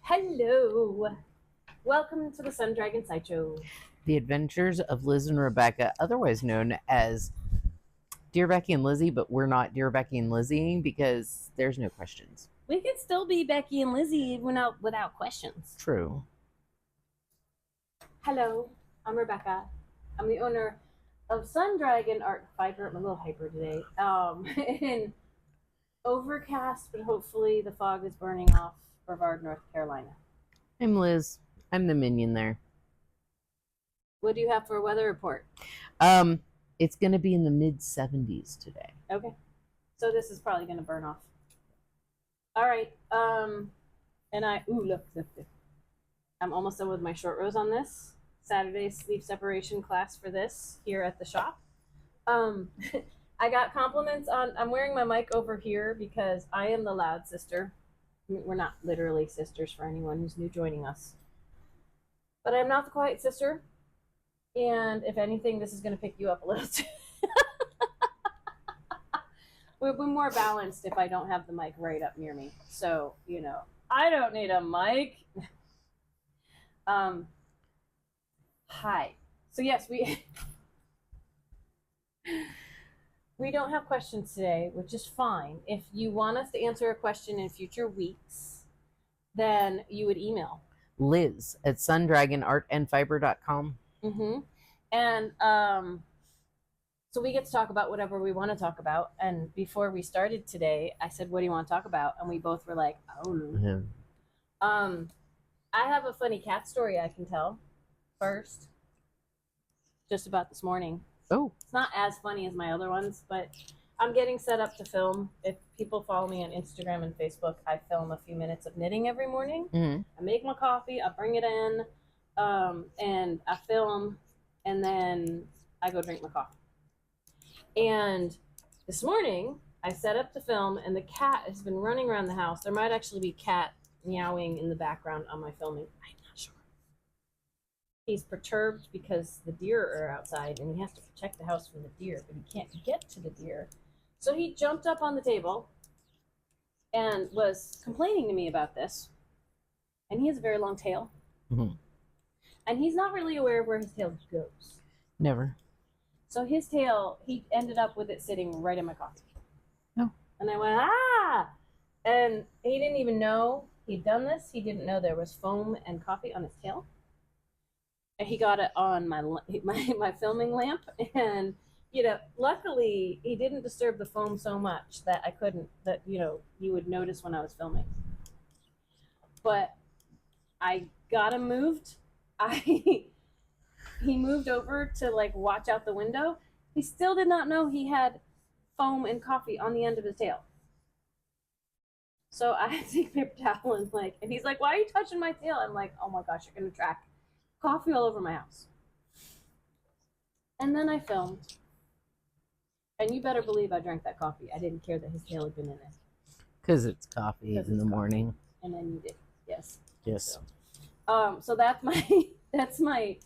Hello. Welcome to the Sun Dragon Sideshow. The Adventures of Liz and Rebecca, otherwise known as Dear Becky and Lizzy, but we're not Dear Becky and Lizzy because there's no questions. We can still be Becky and Lizzy without questions. True. Hello, I'm Rebecca. I'm the owner of Sun Dragon Art Fiber. I'm a little hyper today. In overcast, but hopefully the fog is burning off Brevard, North Carolina. I'm Liz. I'm the minion there. What do you have for a weather report? It's going to be in the mid-70s today. Okay. So this is probably going to burn off. All right. And look. I'm almost done with my short rows on this. Saturday's sleeve separation class for this here at the shop. I got compliments on, I'm wearing my mic over here because I am the loud sister. We're not literally sisters for anyone who's new joining us. But I'm not the quiet sister. And if anything, this is going to pick you up a little too. We'll be more balanced if I don't have the mic right up near me. So, you know, I don't need a mic. Hi. So yes, we don't have questions today, which is fine. If you want us to answer a question in future weeks, then you would email Liz at sundragonartandfiber.com. And so we get to talk about whatever we want to talk about. And before we started today, I said, what do you want to talk about? And we both were like, I don't know. I have a funny cat story I can tell first, just about this morning. Oh. It's not as funny as my other ones, but I'm getting set up to film. If people follow me on Instagram and Facebook, I film a few minutes of knitting every morning. I make my coffee, I bring it in, and I film, and then I go drink my coffee. And this morning, I set up to film, and the cat has been running around the house. There might actually be cat meowing in the background on my filming. I'm not sure. He's perturbed because the deer are outside, and he has to protect the house from the deer, but he can't get to the deer. So he jumped up on the table and was complaining to me about this. And he has a very long tail. And he's not really aware of where his tail goes. Never. So his tail, he ended up with it sitting right in my coffee. No. And I went, ah! And he didn't even know he'd done this. He didn't know there was foam and coffee on his tail. And he got it on my filming lamp. And, you know, luckily he didn't disturb the foam so much that you would notice when I was filming. But I got him moved. He moved over to like watch out the window. He still did not know he had foam and coffee on the end of his tail. So I had to take a paper towel and he's like, why are you touching my tail? I'm like, oh my gosh, you're gonna track coffee all over my house. And then I filmed. And you better believe I drank that coffee. I didn't care that his tail had been in it. Because it's coffee in the morning. And then you did. Yes. Yes. So that's my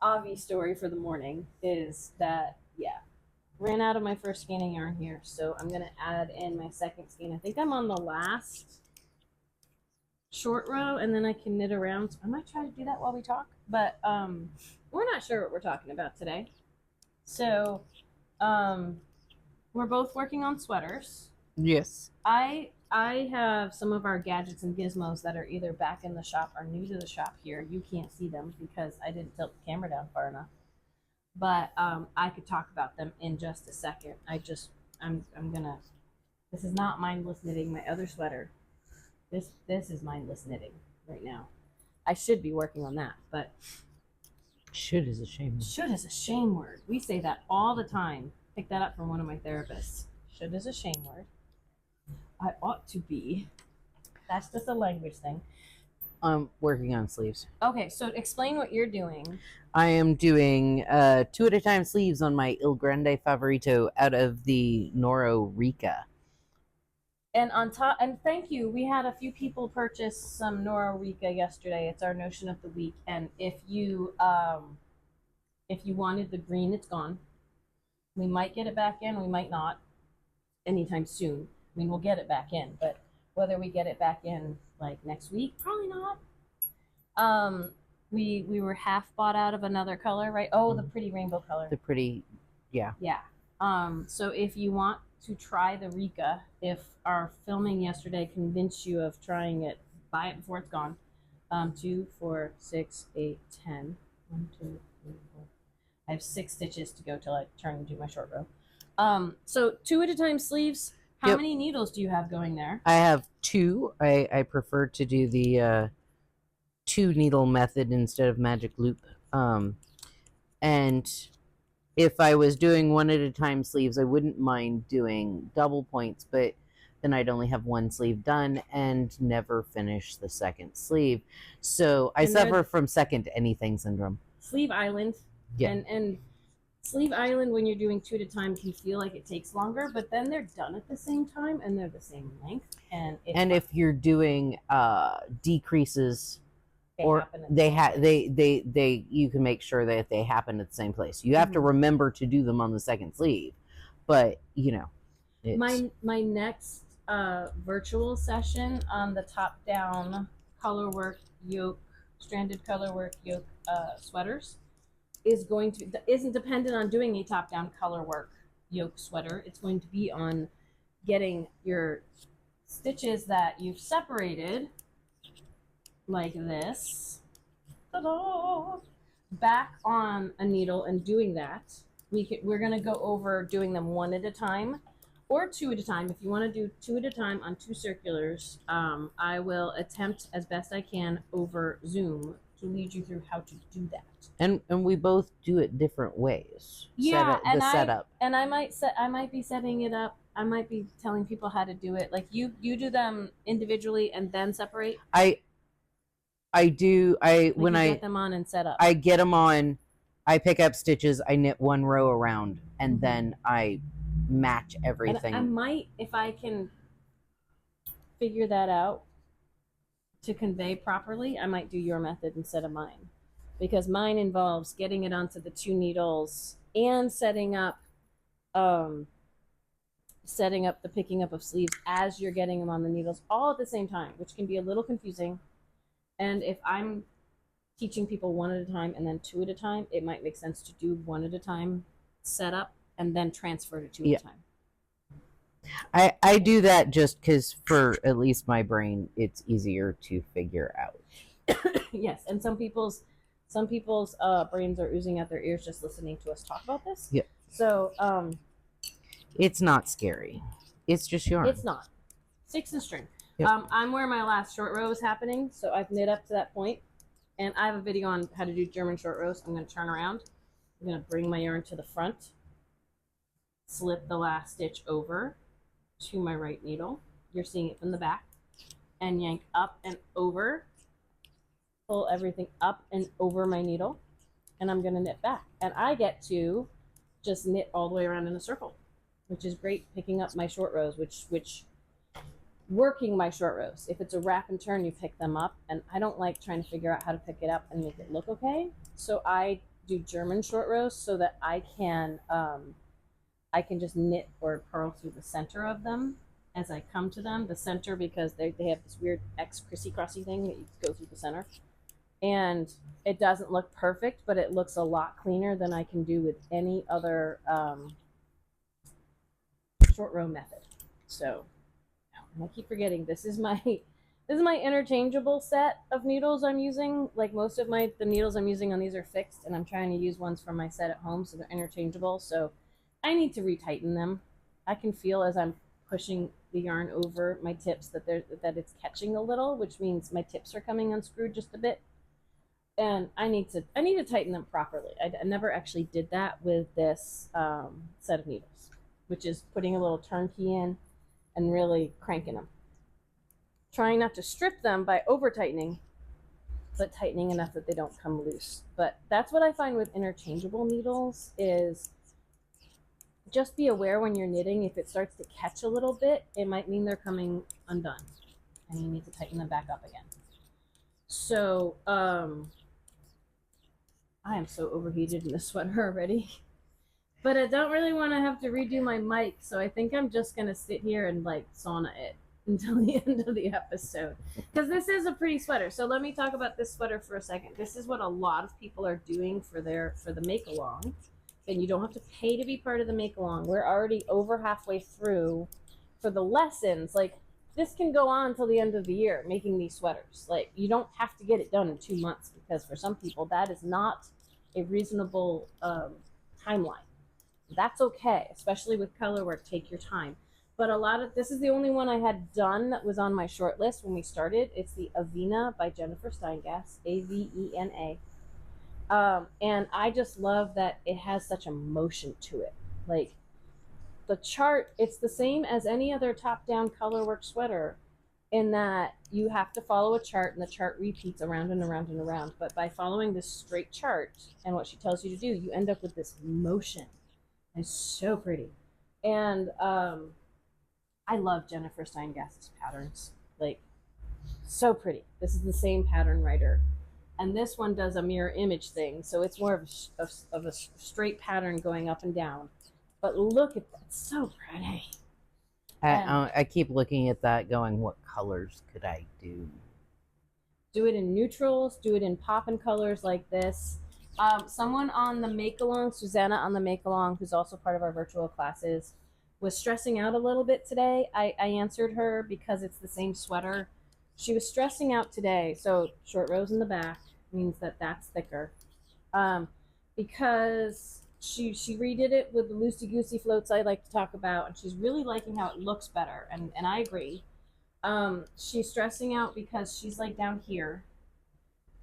Avi story for the morning is that, ran out of my first skein yarn here. So I'm going to add in my second skein. I think I'm on the last short row and then I can knit around. So I might try to do that while we talk, but we're not sure what we're talking about today. So we're both working on sweaters. Yes. I have some of our gadgets and gizmos that are either back in the shop or new to the shop here. You can't see them because I didn't tilt the camera down far enough. But I could talk about them in just a second. I'm gonna, this is not mindless knitting. My other sweater, this is mindless knitting right now. I should be working on that, but should is a shame. Should is a shame word. We say that all the time. Pick that up from one of my therapists. Should is a shame word. I ought to be. That's just a language thing. I'm working on sleeves. Okay, so explain what you're doing. I am doing 2 at a time sleeves on my Il Grande Favorito out of the Noro Rica. And on top, and thank you. We had a few people purchase some Noro Rica yesterday. It's our notion of the week. And if you wanted the green, it's gone. We might get it back in. We might not anytime soon. I mean, we'll get it back in, but whether we get it back in like next week, probably not. We were half bought out of another color, right? Oh, the pretty rainbow color. The pretty, yeah. Yeah. So if you want to try the Rika, if our filming yesterday convinced you of trying it, buy it before it's gone. 2, 4, 6, 8, 10. 1, 2, 3, 4. I have 6 stitches to go till I turn and do my short row. So 2 at a time sleeves. How many needles do you have going there? I have 2. I prefer to do the 2 needle method instead of magic loop. And if I was doing 1 at a time sleeves, I wouldn't mind doing double points, but then I'd only have 1 sleeve done and never finish the second sleeve. So I suffer from second to anything syndrome. Sleeve Island. Yeah. And Sleeve Island, when you're doing 2 at a time, can feel like it takes longer, but then they're done at the same time and they're the same length. And if you're doing decreases, or you can make sure that they happen at the same place. You have to remember to do them on the second sleeve, but you know, my next virtual session on the top down colorwork yoke, stranded colorwork yoke sweaters isn't dependent on doing a top down colorwork yoke sweater. It's going to be on getting your stitches that you've separated like this, back on a needle and doing that. We're going to go over doing them 1 at a time or 2 at a time. If you want to do 2 at a time on 2 circulars, I will attempt as best I can over Zoom to lead you through how to do that. And we both do it different ways. Yeah, setup. And I might be setting it up. I might be telling people how to do it. Like you do them individually and then separate. I do. When I get them on and set up. I get them on. I pick up stitches. I knit 1 row around, and then I match everything. And I might, if I can figure that out to convey properly, I might do your method instead of mine, because mine involves getting it onto the 2 needles and setting up the picking up of sleeves as you're getting them on the needles all at the same time, which can be a little confusing. And if I'm teaching people 1 at a time and then 2 at a time, it might make sense to do 1 at a time setup and then transfer to 2 at a time. I do that just because for at least my brain, it's easier to figure out. Yes, and some people's brains are oozing out their ears just listening to us talk about this. Yep. So it's not scary. It's just yarn. It's not. 6 and string. Yep. I'm where my last short row is happening, so I've knit up to that point, and I have a video on how to do German short rows. I'm going to turn around. I'm going to bring my yarn to the front, slip the last stitch over to my right needle. You're seeing it from the back, and yank up and over, pull everything up and over my needle, and I'm going to knit back. And I get to just knit all the way around in a circle, which is great picking up my short rows, working my short rows. If it's a wrap and turn, you pick them up, and I don't like trying to figure out how to pick it up and make it look okay. So I do German short rows so that I can just knit or purl through the center of them as I come to them. The center, because they have this weird X crissy-crossy thing that you go through the center. And it doesn't look perfect, but it looks a lot cleaner than I can do with any other short row method. So I keep forgetting this is my interchangeable set of needles I'm using. Like most of the needles I'm using on these are fixed, and I'm trying to use ones from my set at home, so they're interchangeable. So I need to retighten them. I can feel as I'm pushing the yarn over my tips that it's catching a little, which means my tips are coming unscrewed just a bit. And I need to tighten them properly. I never actually did that with this set of needles, which is putting a little turnkey in and really cranking them. Trying not to strip them by over tightening, but tightening enough that they don't come loose. But that's what I find with interchangeable needles is just be aware when you're knitting, if it starts to catch a little bit, it might mean they're coming undone and you need to tighten them back up again. So I am so overheated in this sweater already. But I don't really want to have to redo my mic, so I think I'm just gonna sit here and like sauna it until the end of the episode. Because this is a pretty sweater. So let me talk about this sweater for a second. This is what a lot of people are doing for the make along. And you don't have to pay to be part of the make along. We're already over halfway through for the lessons. Like, this can go on until the end of the year making these sweaters. Like, you don't have to get it done in 2 months, because for some people that is not a reasonable timeline. That's okay, especially with color work. Take your time. But a lot of this is the only one I had done that was on my short list when we started. It's the Avena by Jennifer Steingass, Avena. And I just love that it has such a motion to it. Like, the chart, it's the same as any other top-down colorwork sweater, in that you have to follow a chart, and the chart repeats around and around and around. But by following this straight chart and what she tells you to do, you end up with this motion. It's so pretty. And I love Jennifer Steingass's patterns. Like, so pretty. This is the same pattern writer. And this one does a mirror image thing, so it's more of a straight pattern going up and down. But look at that, it's so pretty. I keep looking at that going, what colors could I do? Do it in neutrals, do it in poppin' colors like this. Someone on the make along, Susanna on the make along, who's also part of our virtual classes, was stressing out a little bit today. I answered her because it's the same sweater. She was stressing out today, so short rows in the back means that that's thicker. Because she redid it with the loosey-goosey floats I like to talk about, and she's really liking how it looks better, and I agree. She's stressing out because she's like down here,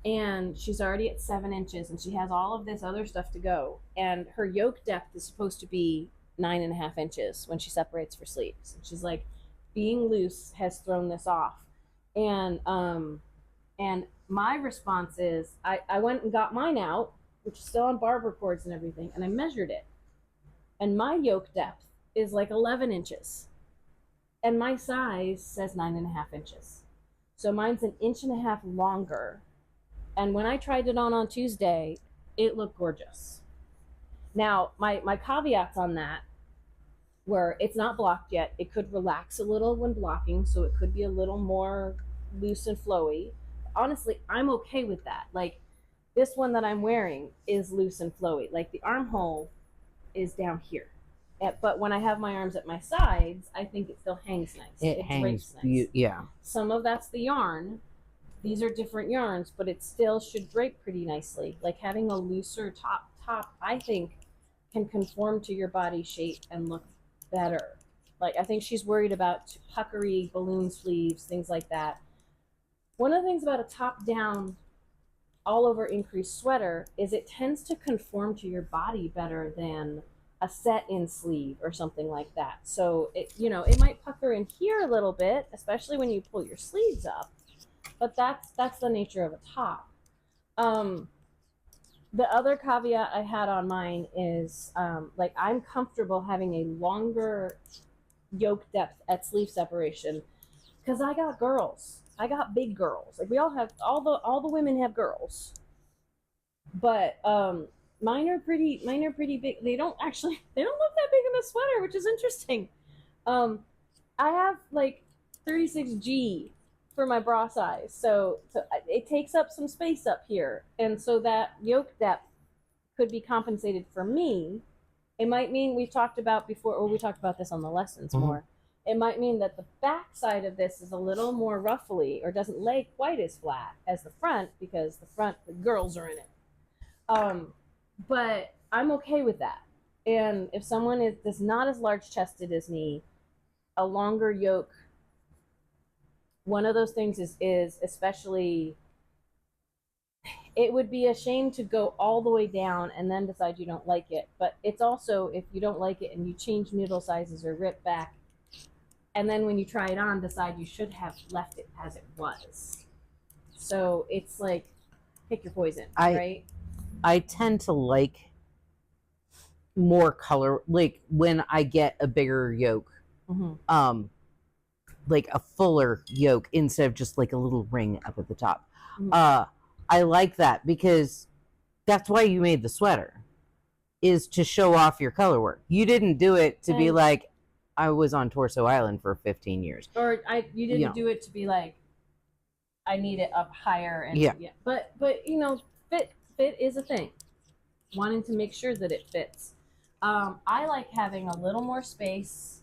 and she's already at 7 inches, and she has all of this other stuff to go, and her yoke depth is supposed to be 9.5 inches when she separates for sleeves. And she's like, being loose has thrown this off. And my response is, I went and got mine out, which is still on barber cords and everything, and I measured it. And my yoke depth is like 11 inches. And my size says 9.5 inches. So mine's 1.5 inches longer. And when I tried it on Tuesday, it looked gorgeous. Now, my caveats on that were, it's not blocked yet. It could relax a little when blocking, so it could be a little more loose and flowy. Honestly, I'm okay with that. Like, this one that I'm wearing is loose and flowy. Like, the armhole is down here. But when I have my arms at my sides, I think it still hangs nice. It hangs nice. Yeah. Some of that's the yarn. These are different yarns, but it still should drape pretty nicely. Like, having a looser top, I think, can conform to your body shape and look better. Like, I think she's worried about puckery, balloon sleeves, things like that. One of the things about a top-down, all-over increased sweater is it tends to conform to your body better than a set-in sleeve or something like that. So, it might pucker in here a little bit, especially when you pull your sleeves up, but that's the nature of a top. The other caveat I had on mine is, like, I'm comfortable having a longer yoke depth at sleeve separation because I got girls. I got big girls. Like, we all have, all the women have girls. But mine are pretty big. They don't look that big in the sweater, which is interesting. I have like 36G for my bra size, so it takes up some space up here, and so that yoke depth could be compensated for me. It might mean, we talked about this on the lessons more. It might mean that the back side of this is a little more ruffly or doesn't lay quite as flat as the front, because the girls are in it. But I'm okay with that. And if someone is not as large chested as me, a longer yoke, one of those things is especially, it would be a shame to go all the way down and then decide you don't like it. But it's also, if you don't like it and you change needle sizes or rip back, and then when you try it on, decide you should have left it as it was. So it's like, pick your poison, right? I tend to like more color, like when I get a bigger yoke, like a fuller yoke instead of just like a little ring up at the top. I like that because that's why you made the sweater. is to show off your color work. You didn't do it to be like, I was on Torso Island for 15 years. Or you didn't do it to be like, I need it up higher. And yeah. But you know, fit is a thing. Wanting to make sure that it fits. I like having a little more space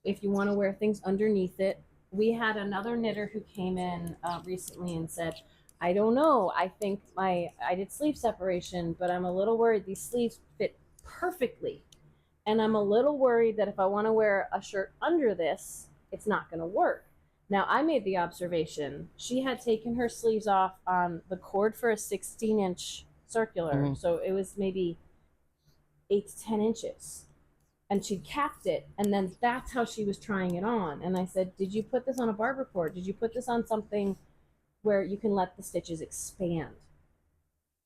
if you want to wear things underneath it. We had another knitter who came in recently and said, I don't know, I think I did sleeve separation, but I'm a little worried these sleeves fit perfectly. And I'm a little worried that if I want to wear a shirt under this, it's not going to work. Now, I made the observation, she had taken her sleeves off on the cord for a 16-inch circular. So it was maybe 8 to 10 inches. And she capped it, and then that's how she was trying it on. And I said, did you put this on a barber cord? Did you put this on something where you can let the stitches expand?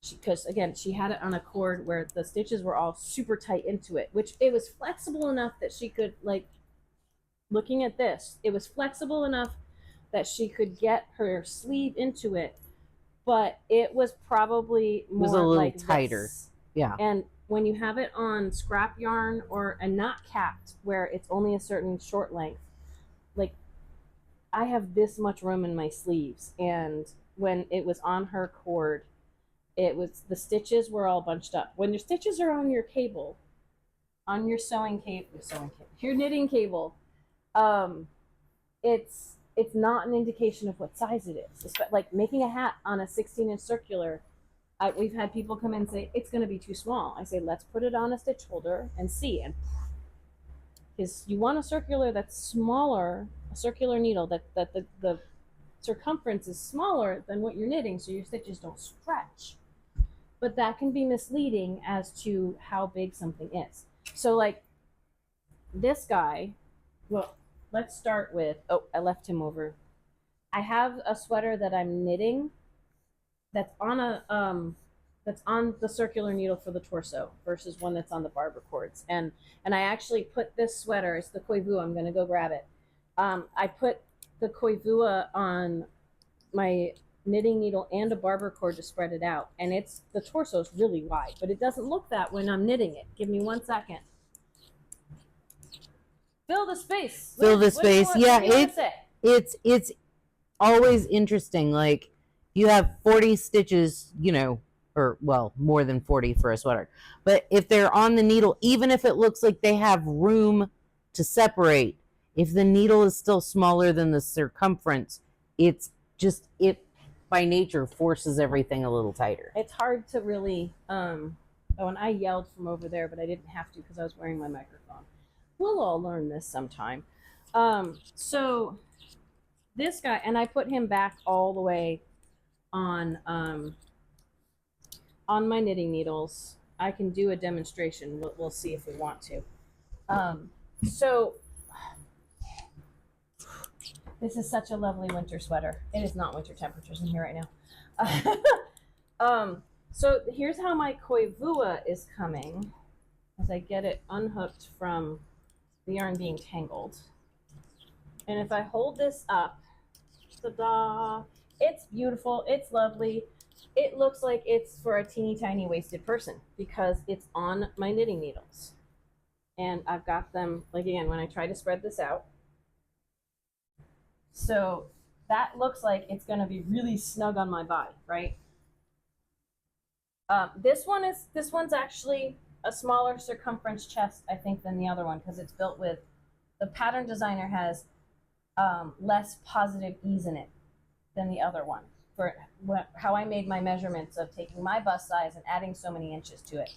Because again, she had it on a cord where the stitches were all super tight into it, which it was flexible enough that she could, like, looking at this, it was flexible enough that she could get her sleeve into it, but it was probably more, it was a little like tighter. This. Yeah. And when you have it on scrap yarn and not capped where it's only a certain short length, like, I have this much room in my sleeves, and when it was on her cord, the stitches were all bunched up. When your stitches are on your cable, on your your knitting cable, it's not an indication of what size it is. It's like making a hat on a 16-inch circular. We've had people come in and say, it's going to be too small. I say, let's put it on a stitch holder and see. And because you want a circular that's smaller, a circular needle that the circumference is smaller than what you're knitting, so your stitches don't stretch. But that can be misleading as to how big something is. So like this guy, well, let's start with, I left him over. I have a sweater that I'm knitting that's on that's on the circular needle for the torso versus one that's on the barber cords. And I actually put this sweater, it's the Koivua, I'm gonna go grab it. I put the Koivua on my knitting needle and a barber cord to spread it out. And the torso is really wide, but it doesn't look that when I'm knitting it. Give me 1 second. Fill the space. Fill the space. Yeah, it's always interesting. Like, you have 40 stitches, you know, or well, more than 40 for a sweater. But if they're on the needle, even if it looks like they have room to separate, if the needle is still smaller than the circumference, it by nature forces everything a little tighter. It's hard to really, and I yelled from over there, but I didn't have to because I was wearing my microphone. We'll all learn this sometime. So this guy, and I put him back all the way on my knitting needles. I can do a demonstration. We'll see if we want to. So this is such a lovely winter sweater. It is not winter temperatures in here right now. So here's how my Koivua is coming as I get it unhooked from the yarn being tangled. And if I hold this up, ta-da, it's beautiful, it's lovely. It looks like it's for a teeny tiny waisted person because it's on my knitting needles. And I've got them, like, again, when I try to spread this out. So that looks like it's going to be really snug on my body, right? This one's actually a smaller circumference chest, I think, than the other one because it's built with, the pattern designer has less positive ease in it than the other one for how I made my measurements of taking my bust size and adding so many inches to it.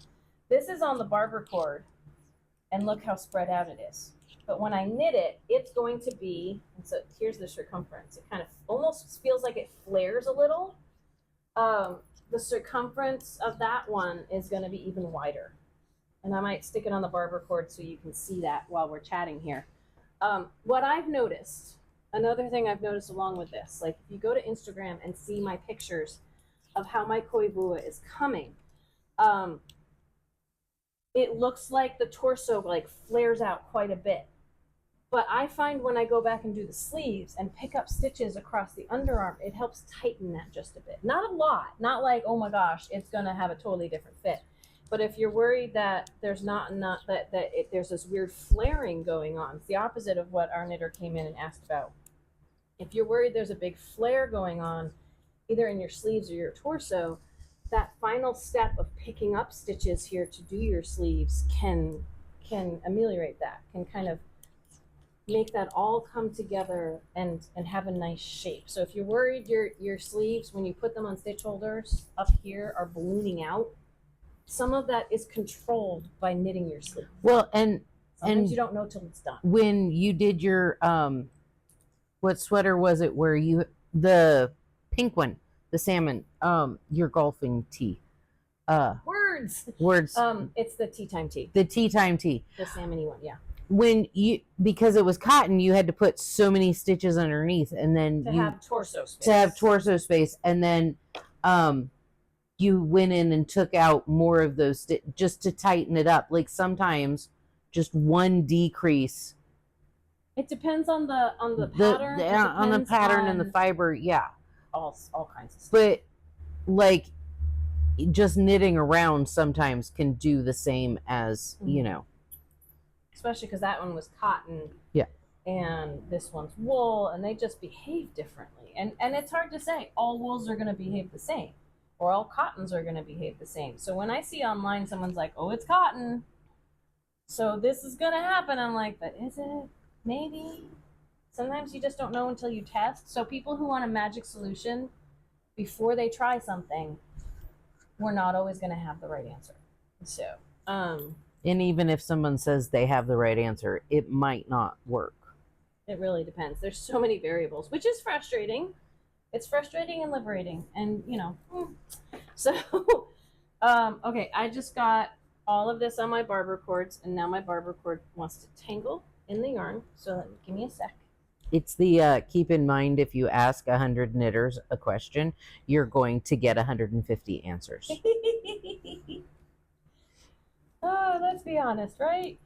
This is on the barber cord, and look how spread out it is. But when I knit it, it's going to be, and so here's the circumference. It kind of almost feels like it flares a little. The circumference of that one is going to be even wider. And I might stick it on the barber cord so you can see that while we're chatting here. What I've noticed, another thing I've noticed along with this, like if you go to Instagram and see my pictures of how my Koivua is coming, it looks like the torso like flares out quite a bit. But I find when I go back and do the sleeves and pick up stitches across the underarm, it helps tighten that just a bit. Not a lot, not like, oh my gosh, it's gonna have a totally different fit. But if you're worried that there's not enough, there's this weird flaring going on, it's the opposite of what our knitter came in and asked about. If you're worried there's a big flare going on, either in your sleeves or your torso, that final step of picking up stitches here to do your sleeves can ameliorate that, can kind of make that all come together and have a nice shape. So if you're worried your sleeves, when you put them on stitch holders up here, are ballooning out, some of that is controlled by knitting your sleeve. Well, sometimes you don't know till it's done. When you did your what sweater was it where you, the pink one, the salmon, your golfing tee? Words. It's the tea time tee. The tea time tee. The salmony one, yeah. When you, because it was cotton, you had to put so many stitches underneath, and then to have torso space. To have torso space, and then you went in and took out more of those just to tighten it up. Like sometimes just one decrease. It depends on the pattern. On the pattern and the fiber, yeah. All kinds of stuff. But like just knitting around sometimes can do the same as, you know. Especially because that one was cotton. Yeah. And this one's wool, and they just behave differently. And it's hard to say all wools are going to behave the same, or all cottons are going to behave the same. So when I see online someone's like, oh, it's cotton, so this is going to happen, I'm like, but is it? Maybe. Sometimes you just don't know until you test. So people who want a magic solution before they try something, we're not always going to have the right answer. So, and even if someone says they have the right answer, it might not work. It really depends. There's so many variables, which is frustrating. It's frustrating and liberating, and you know. So, okay, I just got all of this on my barber cords, and now my barber cord wants to tangle in the yarn. So give me a sec. It's the keep in mind, if you ask 100 knitters a question, you're going to get 150 answers. Oh, let's be honest, right?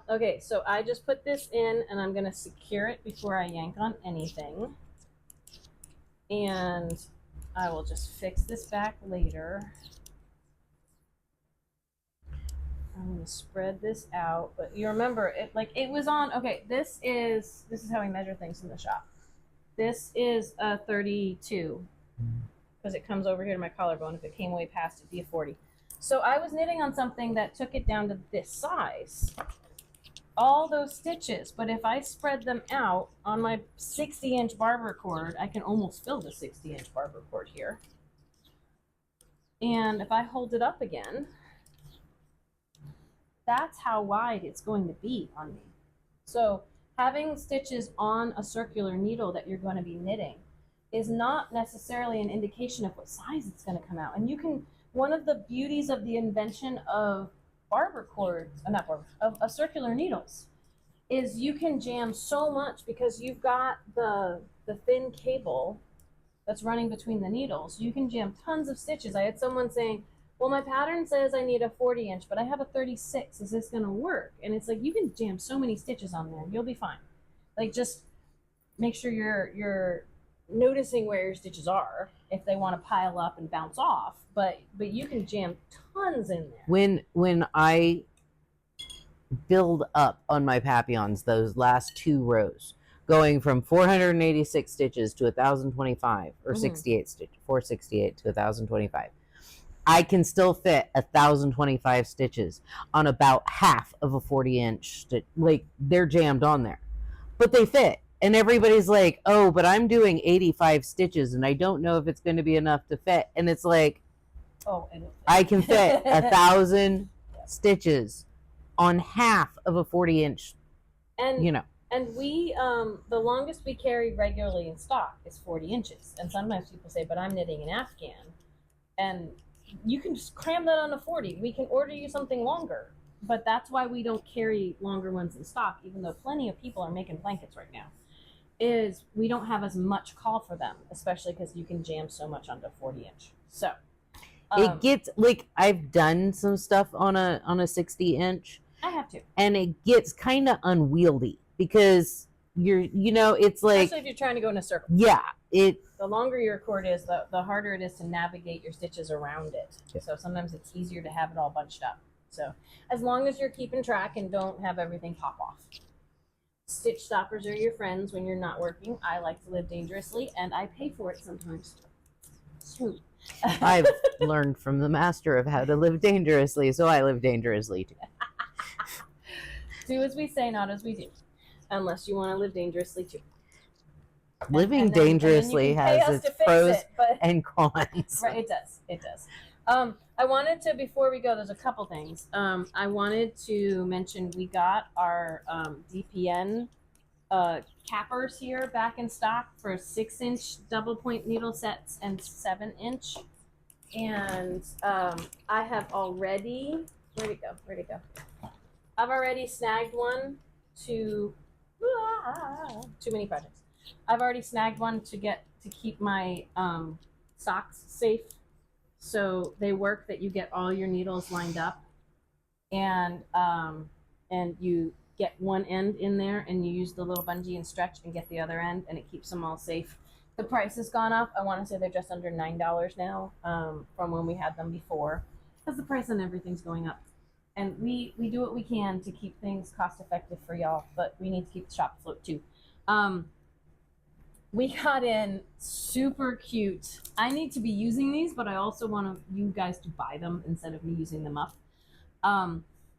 Okay, so I just put this in, and I'm going to secure it before I yank on anything. And I will just fix this back later. I'm going to spread this out, but you remember it, like it was on, okay, this is how we measure things in the shop. This is a 32 because it comes over here to my collarbone. If it came way past, it'd be a 40. So I was knitting on something that took it down to this size, all those stitches, but if I spread them out on my 60-inch barber cord, I can almost fill the 60-inch barber cord here. And if I hold it up again, that's how wide it's going to be on me. So having stitches on a circular needle that you're going to be knitting is not necessarily an indication of what size it's going to come out. And you can, one of the beauties of the invention of barber cords, of circular needles, is you can jam so much because you've got the thin cable that's running between the needles. You can jam tons of stitches. I had someone saying, well, my pattern says I need a 40-inch, but I have a 36. Is this going to work? And it's like, you can jam so many stitches on there. You'll be fine. Like, just make sure you're noticing where your stitches are if they want to pile up and bounce off. But you can jam tons in there. When I build up on my Papillons, those last two rows, going from 486 stitches to 1,025, or 68 stitches, 468 to 1,025. I can still fit 1,025 stitches on about half of a 40-inch stitch. Like, they're jammed on there, but they fit. And everybody's like, oh, but I'm doing 85 stitches and I don't know if it's going to be enough to fit. And it's like, oh, I can fit 1,000 stitches on half of a 40-inch, and you know. And we, the longest we carry regularly in stock is 40 inches. And sometimes people say, but I'm knitting an Afghan. And you can just cram that on a 40. We can order you something longer, but that's why we don't carry longer ones in stock, even though plenty of people are making blankets right now, is we don't have as much call for them, especially because you can jam so much onto 40-inch. So it gets, like, I've done some stuff on a 60-inch. I have to. And it gets kind of unwieldy because it's like, especially if you're trying to go in a circle. yeah, the longer your cord is, the harder it is to navigate your stitches around it. Yeah. So sometimes it's easier to have it all bunched up. So as long as you're keeping track and don't have everything pop off. Stitch stoppers are your friends when you're not working. I like to live dangerously, and I pay for it sometimes. So. I've learned from the master of how to live dangerously, so I live dangerously too. Do as we say, not as we do. Unless you want to live dangerously too. Living dangerously has its pros and cons. Right, it does. It does. I wanted to, before we go, there's a couple things. I wanted to mention we got our DPN cappers here back in stock for 6-inch double point needle sets and 7-inch. And I have already, where'd it go? I've already snagged one to, too many projects. I've already snagged one to keep my socks safe. So they work that you get all your needles lined up, and you get one end in there, and you use the little bungee and stretch and get the other end, and it keeps them all safe. The price has gone up. I want to say they're just under $9 now from when we had them before, because the price on everything's going up. And we do what we can to keep things cost effective for y'all, but we need to keep the shop afloat too. We got in super cute. I need to be using these, but I also want you guys to buy them instead of me using them up.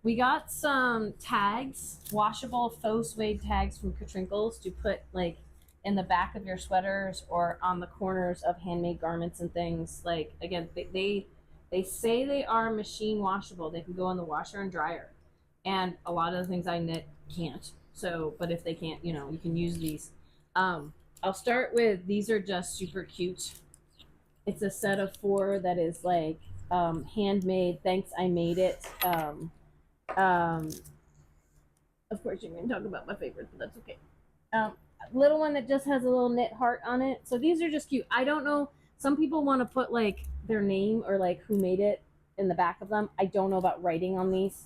We got some tags, washable faux suede tags from Catrinckles to put like in the back of your sweaters or on the corners of handmade garments and things. Like, again, they say they are machine washable. They can go in the washer and dryer. And a lot of the things I knit can't. So, but if they can't, you can use these. I'll start with, these are just super cute. It's a set of 4 that is like handmade. Thanks, I made it. Of course, you're going to talk about my favorite, but that's okay. Little one that just has a little knit heart on it. So these are just cute. I don't know. Some people want to put like their name or like who made it in the back of them. I don't know about writing on these,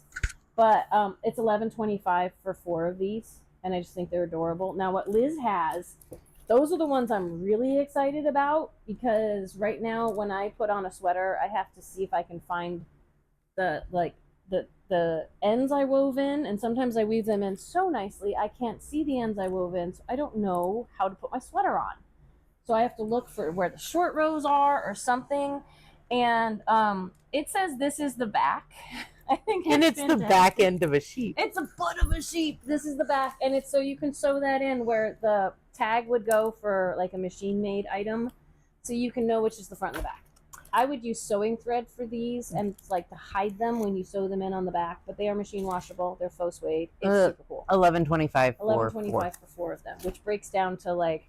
but it's $11.25 for 4 of these, and I just think they're adorable. Now, what Liz has, those are the ones I'm really excited about, because right now when I put on a sweater, I have to see if I can find the ends I wove in, and sometimes I weave them in so nicely I can't see the ends I wove in, so I don't know how to put my sweater on. So I have to look for where the short rows are or something. And it says this is the back. I think it's the back end of a sheep. It's a butt of a sheep. This is the back. And it's so you can sew that in where the tag would go for like a machine made item. So you can know which is the front and the back. I would use sewing thread for these and like to hide them when you sew them in on the back, but they are machine washable. They're faux suede. It's super cool. $11.25 for 4 of them, which breaks down to like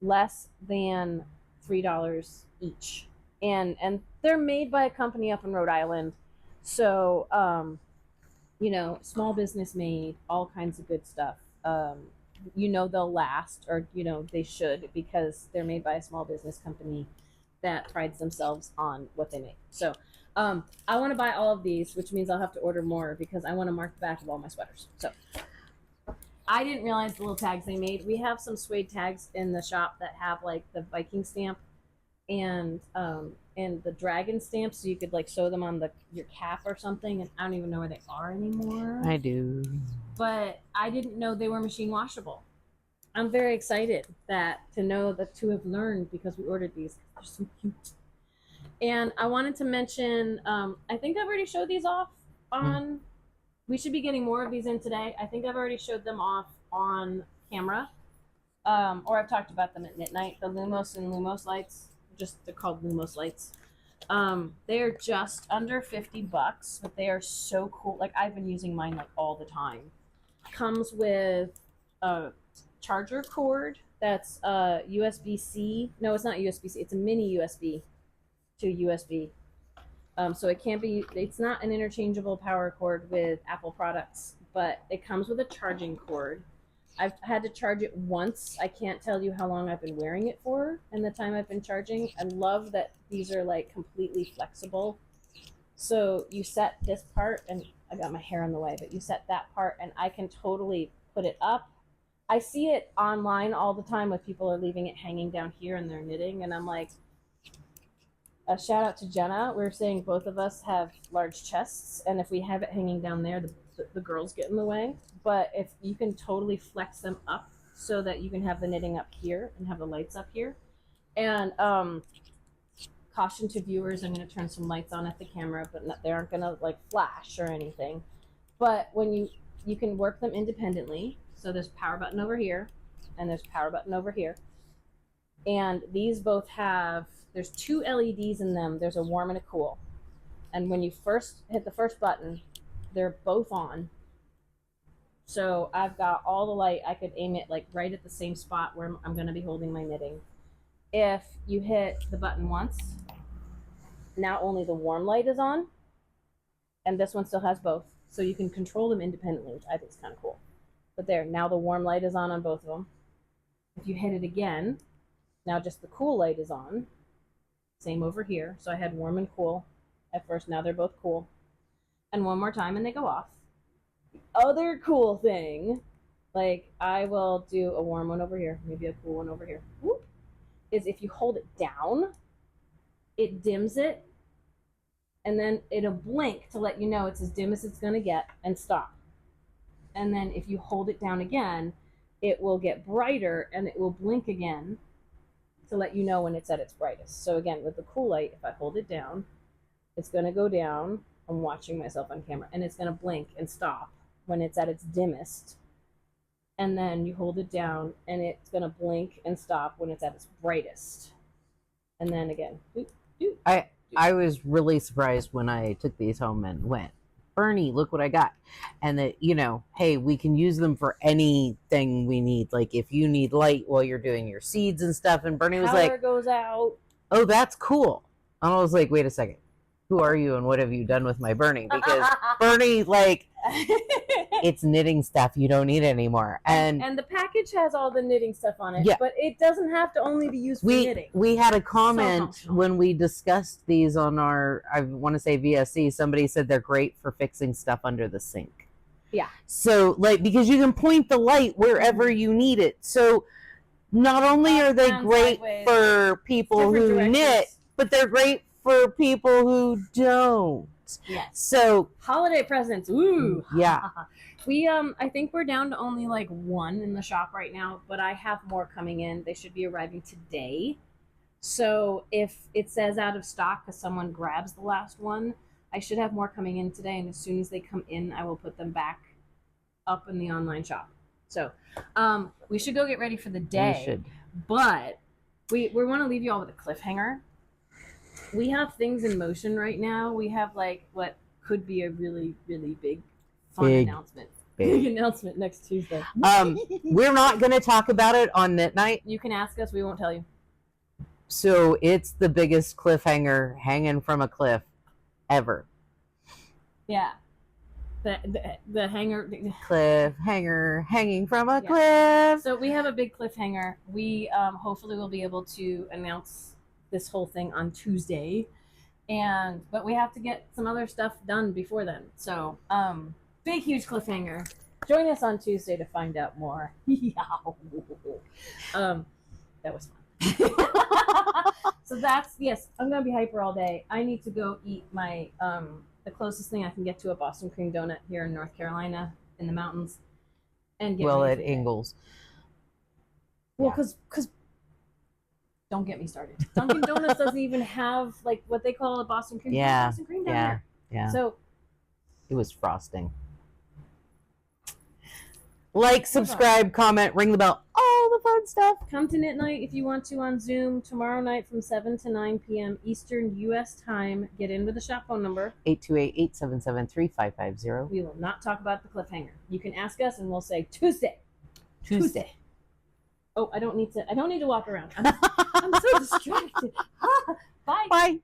less than $3 each. And they're made by a company up in Rhode Island. So, small business made, all kinds of good stuff. They'll last, or, they should, because they're made by a small business company that prides themselves on what they make. So, I want to buy all of these, which means I'll have to order more because I want to mark the back of all my sweaters. So, I didn't realize the little tags they made. We have some suede tags in the shop that have like the Viking stamp and the dragon stamp, so you could like sew them on your cap or something. And I don't even know where they are anymore. I do, but I didn't know they were machine washable. I'm very excited to know that to have learned, because we ordered these. They're so cute. And I wanted to mention, I think I've already showed these off on. We should be getting more of these in today. I think I've already showed them off on camera, or I've talked about them at Knit Night. The Lumos and Lumos lights, they're called Lumos lights. They are just under $50, but they are so cool. Like, I've been using mine like all the time. Comes with a charger cord that's USB-C. No, it's not USB-C. It's a mini USB to USB. So it's not an interchangeable power cord with Apple products, but it comes with a charging cord. I've had to charge it once. I can't tell you how long I've been wearing it for and the time I've been charging. I love that these are like completely flexible. So you set this part, and I got my hair in the way, but you set that part and I can totally put it up, I see it online all the time with people are leaving it hanging down here and they're knitting, and I'm like, a shout out to Jenna. We're saying both of us have large chests, and if we have it hanging down there, the girls get in the way. But if you can totally flex them up so that you can have the knitting up here and have the lights up here. And caution to viewers, I'm going to turn some lights on at the camera, but they aren't going to like flash or anything. But when you can work them independently. So there's power button over here, and there's power button over here. And these both have, there's 2 LEDs in them. There's a warm and a cool. And when you first hit the first button, they're both on. So I've got all the light. I could aim it like right at the same spot where I'm going to be holding my knitting. If you hit the button once, now only the warm light is on, and this one still has both. So you can control them independently, which I think is kind of cool. But there, now the warm light is on both of them. If you hit it again, now just the cool light is on. Same over here. So I had warm and cool at first. Now they're both cool. And one more time and they go off. The other cool thing, like I will do a warm one over here, maybe a cool one over here, whoop, is if you hold it down, it dims it, and then it'll blink to let you know it's as dim as it's going to get and stop. And then if you hold it down again, it will get brighter and it will blink again to let you know when it's at its brightest. So again, with the cool light, if I hold it down, it's going to go down. I'm watching myself on camera, and it's going to blink and stop when it's at its dimmest. And then you hold it down, and it's going to blink and stop when it's at its brightest. And then again, doop, doop, I was really surprised when I took these home and went, Bernie, look what I got. And that, you know, hey, we can use them for anything we need. Like if you need light while you're doing your seeds and stuff. And Bernie was like, goes out. Oh, that's cool. And I was like, wait a second. Who are you and what have you done with my Bernie? Because Bernie, like, it's knitting stuff you don't need anymore. And the package has all the knitting stuff on it, yeah, but it doesn't have to only be used for knitting. We had a comment when we discussed these on our, I want to say VSC, somebody said they're great for fixing stuff under the sink. Yeah. So, like, because you can point the light wherever you need it. So, not only are they great for people who knit, but they're great for people who don't. Yes. So holiday presents. Ooh. Yeah. We I think we're down to only like 1 in the shop right now, but I have more coming in. They should be arriving today. So if it says out of stock because someone grabs the last one, I should have more coming in today, and as soon as they come in, I will put them back up in the online shop. So we should go get ready for the day. We should. But we want to leave you all with a cliffhanger. We have things in motion right now. We have like what could be a really, really big, fun announcement. Big announcement next Tuesday. We're not going to talk about it on Knit Night. You can ask us. We won't tell you. So it's the biggest cliffhanger hanging from a cliff ever. Yeah. The hanger. Cliffhanger hanging from a cliff. So we have a big cliffhanger. We hopefully will be able to announce this whole thing on Tuesday, but we have to get some other stuff done before then. So big huge cliffhanger. Join us on Tuesday to find out more. That was fun. So that's, yes, I'm gonna be hyper all day. I need to go eat my the closest thing I can get to a Boston cream donut here in North Carolina in the mountains, and get at Ingalls. Well, because don't get me started. Dunkin' Donuts doesn't even have like what they call a Boston cream. Yeah, Boston cream down yeah. So it was frosting. Like, subscribe, comment, ring the bell, all the fun stuff. Come to Knit Night if you want to on Zoom tomorrow night from 7 to 9 p.m. Eastern U.S. time. Get in with the shop phone number 828-877-3550. We will not talk about the cliffhanger. You can ask us, and we'll say Tuesday. Oh, I don't need to walk around. I'm so distracted. Bye. Bye.